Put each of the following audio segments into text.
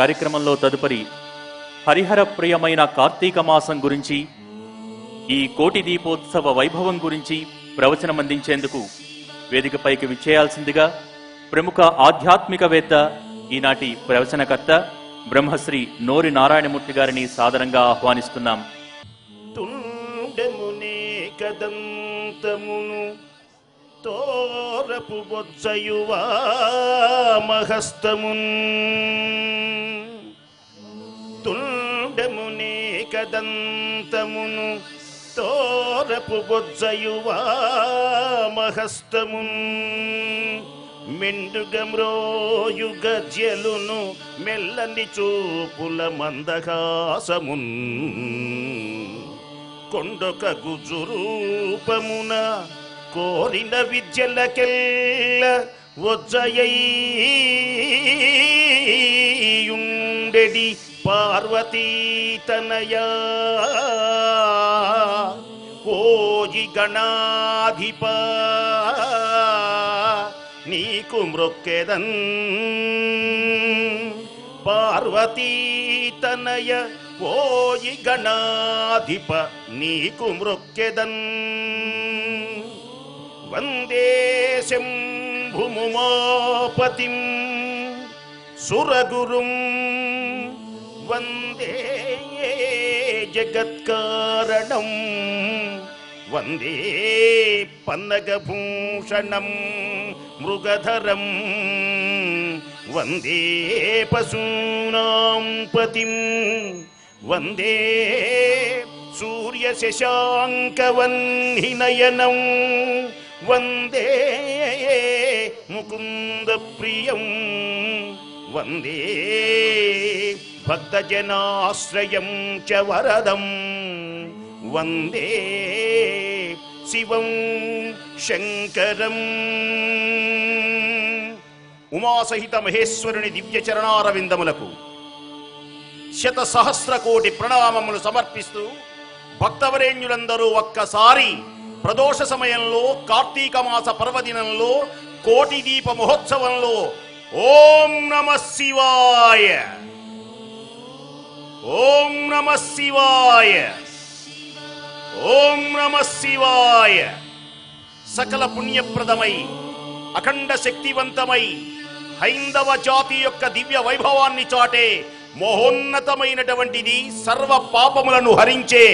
కార్యక్రమంలో తదుపరి హరిహర ప్రియమైన కార్తీక మాసం గురించి, ఈ కోటి దీపోత్సవ వైభవం గురించి ప్రవచనమందించేందుకు వేదికపైకి విచ్చేయాల్సిందిగా ప్రముఖ ఆధ్యాత్మికవేత్త, ఈనాటి ప్రవచనకర్త బ్రహ్మశ్రీ నోరి నారాయణమూర్తి గారిని సాదరంగా ఆహ్వానిస్తున్నాం. తుండెమునే కదంతమును తోరపు బొజ్జయువా మహస్తమున్, తుండెమునే కదంతమును తోరపు బొజ్జయువా మహస్తమున్, మెండుగమ్రోయు గజ్జలును మెల్లని చూపుల మందహాసమున్, కొండొక గుజురూపమున కోరిన విద్యలకెల్ల వజ్జయుండెడి పార్వతీతనయా, ఓయి గణాధిప నీకు మ్రొక్కెదన్, పార్వతీతనయ ఓయి గణాధిప నీకు మ్రొక్కెదన్, వందే శంభుముమాపతిం సురగురుం, వందే జగత్కారణం, వందే పన్నగభూషణం మృగధరం, వందే పశూనాం పతిం, వందే సూర్యశశాంకవన్నినయనం, వందే ముకుంద ప్రియం, వందే భక్తజనాశ్రయం చ వరదం, వందే శివం శంకరం. ఉమాసహిత మహేశ్వరుని దివ్య చరణారవిందములకు శత సహస్ర కోటి ప్రణామములు సమర్పిస్తూ భక్తవరేణ్యులందరూ ఒక్కసారి ప్రదోష సమయంలో కార్తీక మాస పర్వదినంలో కోటి దీప మహోత్సవంలో ఓం నమః శివాయ, ఓం నమః శివాయ, ఓం నమః శివాయ సకల పుణ్యప్రదమై అఖండ శక్తివంతమై హైందవ జాతి యొక్క దివ్య వైభవాన్ని చాటే మహోన్నతమైనటువంటిది, సర్వ పాపములను హరించే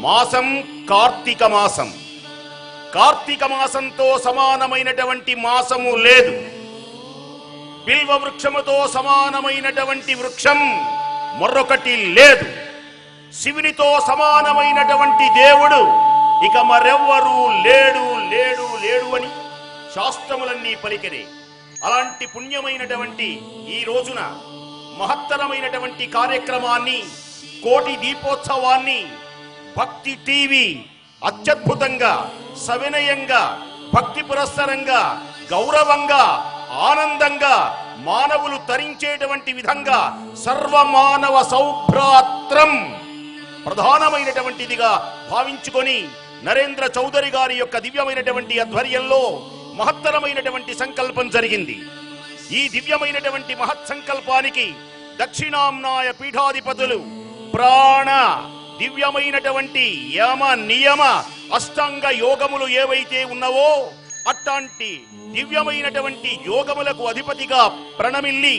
మాసం కార్తీక మాసం. కార్తీక మాసంతో సమానమైనటువంటి మాసము లేదు. బిల్వ వృక్షముతో సమానమైనటువంటి వృక్షం మరొకటి లేదు. శివునితో సమానమైనటువంటి దేవుడు ఇక మరెవ్వరూ లేడు లేడు లేడు అని శాస్త్రములన్నీ పలికిరే. అలాంటి పుణ్యమైనటువంటి ఈ రోజున మహత్తరమైనటువంటి కార్యక్రమాన్ని, కోటి దీపోత్సవాన్ని భక్తి టీవీ అత్యద్భుతంగా, సవినయంగా, భక్తి పురస్సరంగా, గౌరవంగా, ఆనందంగా, మానవులు తరించేటువంటి విధంగా సర్వమానవ సౌభ్రాత్రం ప్రధానమైనటువంటిదిగా భావించుకొని నరేంద్ర చౌదరి గారి యొక్క దివ్యమైనటువంటి ఆధ్వర్యంలో మహత్తరమైనటువంటి సంకల్పం జరిగింది. ఈ దివ్యమైనటువంటి మహత్ సంకల్పానికి దక్షిణాంనాయ పీఠాధిపతులు ప్రాణ దివ్యమైనటువంటి యమ నియమ అష్టాంగ యోగములు ఏవైతే ఉన్నవో అట్లాంటి దివ్యమైనటువంటి యోగములకు అధిపతిగా ప్రణమిల్లి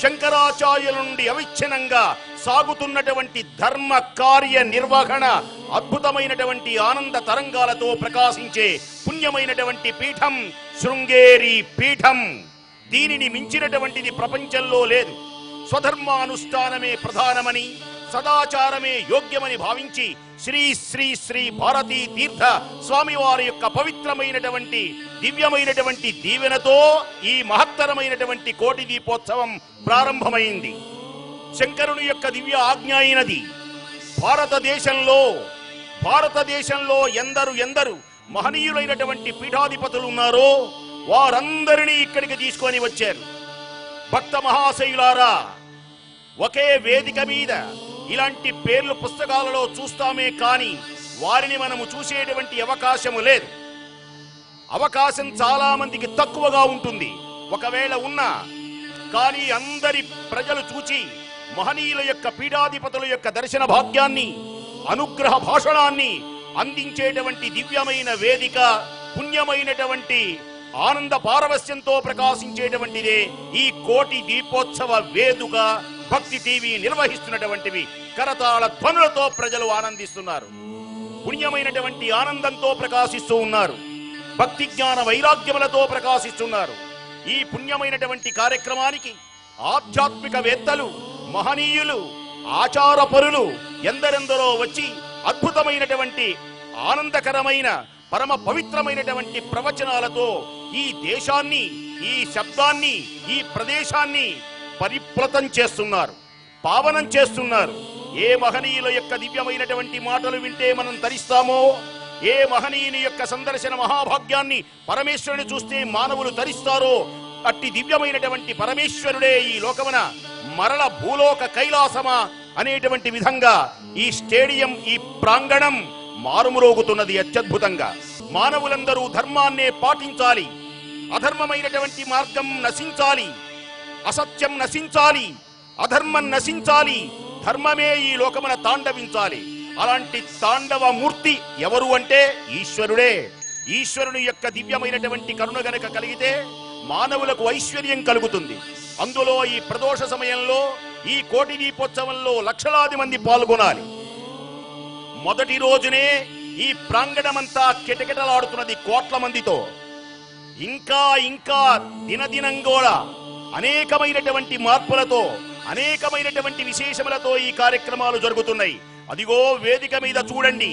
శంకరాచార్యుల నుండి అవిచ్ఛిన్నంగా సాగుతున్నటువంటి ధర్మ కార్య నిర్వహణ అద్భుతమైనటువంటి ఆనంద తరంగాలతో ప్రకాశించే పుణ్యమైనటువంటి పీఠం శృంగేరి పీఠం. దీనిని మించినటువంటిది ప్రపంచంలో లేదు. స్వధర్మానుష్ఠానమే ప్రధానమని, సదాచారమే యోగ్యమని భావించి శ్రీ శ్రీ శ్రీ భారతీ తీర్థ స్వామివారి యొక్క పవిత్రమైనటువంటి దివ్యమైనటువంటి దీవెనతో ఈ మహత్తరమైనటువంటి కోటి దీపోత్సవం ప్రారంభమైంది. శంకరుని యొక్క దివ్య ఆజ్ఞ అయినది. భారతదేశంలో ఎందరు మహనీయులైనటువంటి పీఠాధిపతులు ఉన్నారో వారందరినీ ఇక్కడికి తీసుకొని వచ్చారు. భక్త మహాశయులారా, ఒకే వేదిక మీద ఇలాంటి పేర్లు పుస్తకాలలో చూస్తామే కానీ వారిని మనము చూసేటువంటి అవకాశము లేదు. అవకాశం చాలా మందికి తక్కువగా ఉంటుంది. ఒకవేళ ఉన్నా కానీ అందరి ప్రజలు చూచి మహనీయుల యొక్క పీఠాధిపతుల యొక్క దర్శన భాగ్యాన్ని, అనుగ్రహ భాషణాన్ని అందించేటువంటి దివ్యమైన వేదిక, పుణ్యమైనటువంటి ఆనంద పారవస్యంతో ప్రకాశించేటువంటిదే ఈ కోటి దీపోత్సవ వేదిక. భక్తి టీవీ నిర్వహిస్తున్నటువంటివి కరతాళ ధ్వనులతో ప్రజలు ఆనందిస్తున్నారు. పుణ్యమైనటువంటి ఆనందంతో ప్రకాశిస్తూ ఉన్నారు. భక్తి జ్ఞాన వైరాగ్యములతో ప్రకాశిస్తున్నారు. ఈ పుణ్యమైనటువంటి కార్యక్రమానికి ఆధ్యాత్మిక వేత్తలు, మహనీయులు, ఆచారపరులు ఎందరెందరో వచ్చి అద్భుతమైనటువంటి ఆనందకరమైన పరమ పవిత్రమైనటువంటి ప్రవచనాలతో ఈ దేశాన్ని, ఈ శబ్దాన్ని, ఈ ప్రదేశాన్ని పరిప్లతం చేస్తున్నారు, పావనం చేస్తున్నారు. ఏ మహనీయుల యొక్క దివ్యమైనటువంటి మాటలు వింటే మనం తరిస్తామో, ఏ మహనీయుని యొక్క సందర్శన మహాభాగ్యాన్ని, పరమేశ్వరుని చూస్తే మానవులు తరిస్తారో, అట్టి దివ్యమైనటువంటి పరమేశ్వరుడే ఈ లోకమున మరల భూలోక కైలాసమా అనేటువంటి విధంగా ఈ స్టేడియం, ఈ ప్రాంగణం మారుమురోగుతున్నది అత్యద్భుతంగా. మానవులందరూ ధర్మాన్నే పాటించాలి, అధర్మమైనటువంటి మార్గం నశించాలి, అసత్యం నశించాలి, అధర్మం నశించాలి, ధర్మమే ఈ లోకమున తాండవించాలి. అలాంటి తాండవ మూర్తి ఎవరు అంటే ఈశ్వరుడే. ఈశ్వరుని యొక్క దివ్యమైనటువంటి కరుణ గనక కలిగితే మానవులకు ఐశ్వర్యం కలుగుతుంది. అందులో ఈ ప్రదోష సమయంలో, ఈ కోటి దీపోత్సవంలో లక్షలాది మంది పాల్గొనాలి. మొదటి రోజునే ఈ ప్రాంగణమంతా కిటకిటలాడుతున్నది కోట్ల మందితో. ఇంకా ఇంకా దినదినంగోళ అనేకమైనటువంటి మార్పులతో, అనేకమైనటువంటి విశేషములతో ఈ కార్యక్రమాలు జరుగుతున్నాయి. అదిగో వేదిక మీద చూడండి,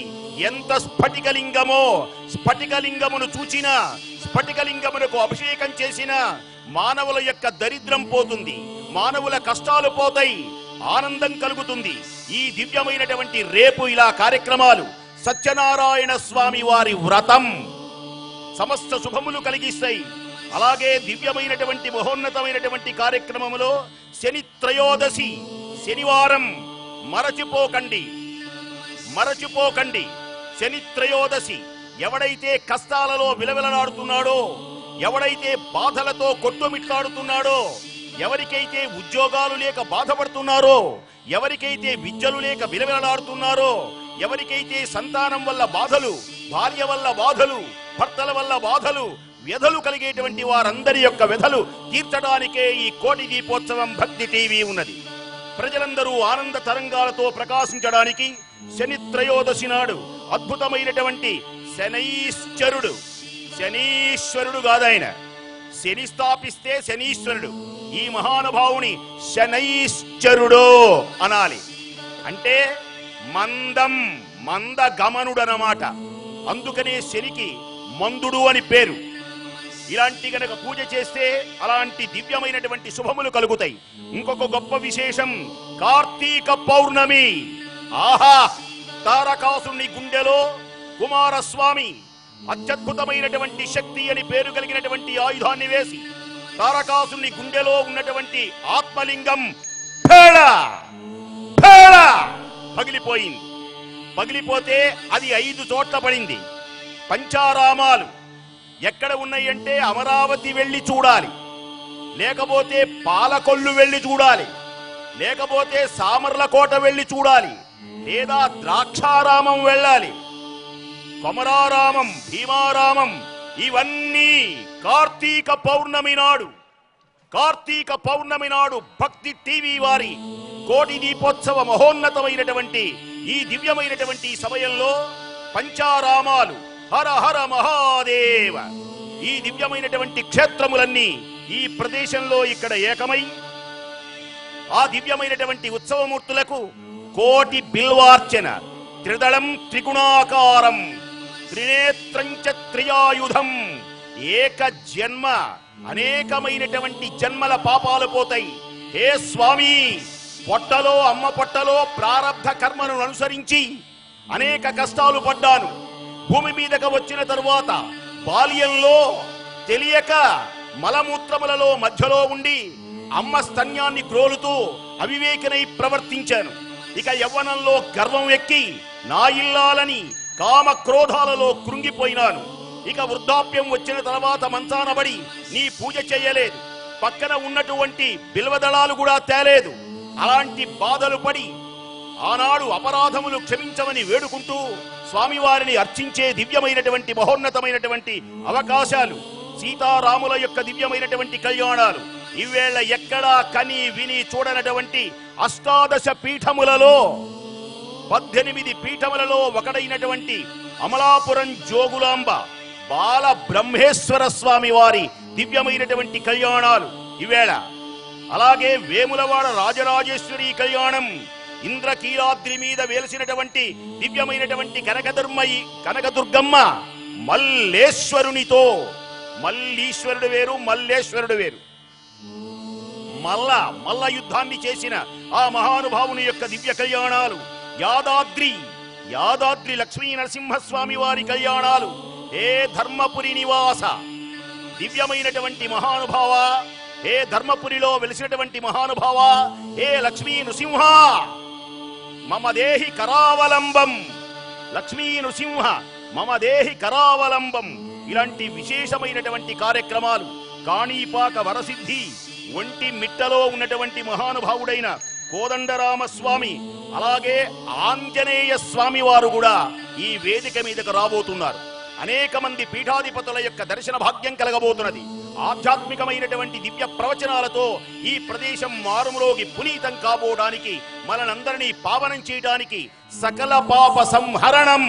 ఎంత స్ఫటికలింగమో. స్ఫటికలింగమును చూచినా, స్ఫటికలింగమునకు అభిషేకం చేసినా మానవుల యొక్క దరిద్రం పోతుంది, మానవుల కష్టాలు పోతాయి, ఆనందం కలుగుతుంది. ఈ దివ్యమైనటువంటి రేపు ఇలా కార్యక్రమాలు, సత్యనారాయణ స్వామి వారి వ్రతం సమస్త శుభములు కలిగిస్తాయి. అలాగే దివ్యమైనటువంటి మహోన్నతమైనటువంటి కార్యక్రమములో శని త్రయోదశి, శనివారం మరచిపోకండి, మరచిపోకండి. శని త్రయోదశి ఎవడైతే కష్టాలలో విలవిలలాడుతున్నాడో, ఎవడైతే బాధలతో కొట్టుమిట్లాడుతున్నాడో, ఎవరికైతే ఉద్యోగాలు లేక బాధపడుతున్నారో, ఎవరికైతే విద్యలు లేక విలవిలలాడుతున్నారో, ఎవరికైతే సంతానం వల్ల బాధలు, భార్య వల్ల బాధలు, భర్తల వల్ల బాధలు, వ్యధలు కలిగేటువంటి వారందరి యొక్క వ్యధలు తీర్చడానికే ఈ కోటి దీపోత్సవం భక్తి టీవీ ఉన్నది. ప్రజలందరూ ఆనంద తరంగాలతో ప్రకాశించడానికి శని త్రయోదశి నాడు అద్భుతమైనటువంటి శనైశ్వరుడు, శనీశ్వరుడు కాదాయన, శని స్థాపిస్తే శనీశ్వరుడు, ఈ మహానుభావుని శనైశ్వరుడు అనాలి. అంటే మందం, మంద గమనుడనమాట. అందుకనే శనికి మందుడు అని పేరు. ఇలాంటి గనక పూజ చేస్తే అలాంటి దివ్యమైనటువంటి శుభములు కలుగుతాయి. ఇంకొక గొప్ప విశేషం, కార్తీక పౌర్ణమి. ఆహా! తారకాసుని గుండెలో కుమారస్వామి అత్యద్భుతమైనటువంటి శక్తి అని పేరు కలిగినటువంటి ఆయుధాన్ని వేసి తారకాసుని గుండెలో ఉన్నటువంటి ఆత్మలింగం ఫేళ ఫేళ పగిలిపోయింది. పగిలిపోతే అది 5 చోట్ల పడింది. పంచారామాలు ఎక్కడ ఉన్నాయంటే అమరావతి వెళ్ళి చూడాలి, లేకపోతే పాలకొల్లు వెళ్ళి చూడాలి, లేకపోతే సామర్లకోట వెళ్ళి చూడాలి, లేదా ద్రాక్షారామం వెళ్ళాలి. కొమరారామం, భీమారామం ఇవన్నీ కార్తీక పౌర్ణమి నాడు, కార్తీక పౌర్ణమి నాడు భక్తి టీవీ వారి కోటి దీపోత్సవ మహోన్నతమైనటువంటి ఈ దివ్యమైనటువంటి సమయంలో పంచారామాలు, హర హర మహాదేవ, ఈ దివ్యమైనటువంటి క్షేత్రములన్నీ ఈ ప్రదేశంలో ఇక్కడ ఏకమై ఆ దివ్యమైనటువంటి ఉత్సవమూర్తులకు కోటి బిల్వార్చన, త్రిదళం త్రిగుణాకారం, త్రినేత్రంచ త్రియాయుధం, ఏక జన్మ, అనేకమైనటువంటి జన్మల పాపాలు పోతాయి. హే స్వామి, పొట్టలో, అమ్మ పొట్టలో ప్రారబ్ధ కర్మను అనుసరించి అనేక కష్టాలు పడ్డాను. భూమి మీదకు వచ్చిన తరువాత బాల్యంలో తెలియక మలమూత్రములలో మధ్యలో ఉండి అమ్మ స్తన్యాన్ని క్రోలుతూ అవివేకనై ప్రవర్తించాను. ఇక యవ్వనంలో గర్వం ఎక్కి నా ఇల్లాలని కామ క్రోధాలలో కృంగిపోయినాను. ఇక వృద్ధాప్యం వచ్చిన తర్వాత మంచానబడి నీ పూజ చేయలేదు, పక్కన ఉన్నటువంటి బిల్వదళాలు కూడా తేలేదు. అలాంటి బాధలు పడి ఆనాడు అపరాధములు క్షమించమని వేడుకుంటూ స్వామివారిని అర్చించే దివ్యమైనటువంటి మహోన్నతమైనటువంటి అవకాశాలు, సీతారాముల యొక్క దివ్యమైనటువంటి కళ్యాణాలు ఈవేళ ఎక్కడా కని విని చూడనటువంటి అష్టాదశ పీఠములలో 18 పీఠములలో ఒకడైనటువంటి అమలాపురం జోగులాంబ బాల బ్రహ్మేశ్వర స్వామి వారి దివ్యమైనటువంటి కళ్యాణాలు ఈవేళ, అలాగే వేములవాడ రాజరాజేశ్వరి కళ్యాణం, ఇంద్రకీలాద్రి మీద వేలసినటువంటి దివ్యమైనటువంటి కనకదుర్గమ్మ మల్లేశ్వరునితో, మల్లీశ్వరుడు వేరు మల్లేశ్వరుడు వేరు, మల్ల యుద్ధాన్ని చేసిన ఆ మహానుభావుని యొక్క దివ్య కళ్యాణాలు, యాదాద్రి లక్ష్మీ నరసింహస్వామి వారి కళ్యాణాలు, ఏ ధర్మపురి నివాస దివ్యమైనటువంటి మహానుభావ, ఏ ధర్మపురిలో వెలిసినటువంటి మహానుభావ, ఏ లక్ష్మీ నృసింహ మమ దేహి కరావలంబం, లక్ష్మీ నృసింహ మమ దేహి కరావలంబం, ఇలాంటి విశేషమైనటువంటి కార్యక్రమాలు, కాణీపాక వరసిద్ధి ఒంటి మిట్టలో ఉన్నటువంటి మహానుభావుడైన కోదండరామస్వామి, అలాగే ఆంజనేయ స్వామి వారు కూడా ఈ వేదిక మీదకు రాబోతున్నారు. అనేక మంది పీఠాధిపతుల యొక్క దర్శన భాగ్యం కలగబోతున్నది. ఆధ్యాత్మికమైనటువంటి దివ్య ప్రవచనాలతో ఈ ప్రదేశం మారుములోకి పునీతం కాబోడానికి, మనందరినీ పావనం చేయడానికి, సకల పాప సంహరణం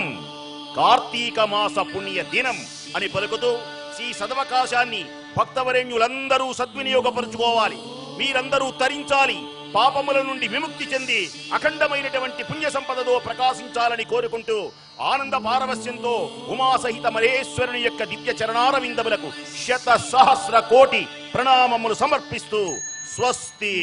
కార్తీక మాస పుణ్య దినం అని పలుకుతూ ఈ సదవకాశాన్ని భక్తవరేణ్యులందరూ సద్వినియోగపరుచుకోవాలి. మీరందరూ తరించాలి, పాపముల నుండి విముక్తి చెంది అఖండమైనటువంటి పుణ్య సంపదతో ప్రకాశించాలని కోరుకుంటూ ఆనంద పారవస్యంతో ఉమాసహిత మహేశ్వరుని యొక్క దివ్య చరణారవిందములకు 100,000,000,000 ప్రణామములు సమర్పిస్తూ స్వస్తి.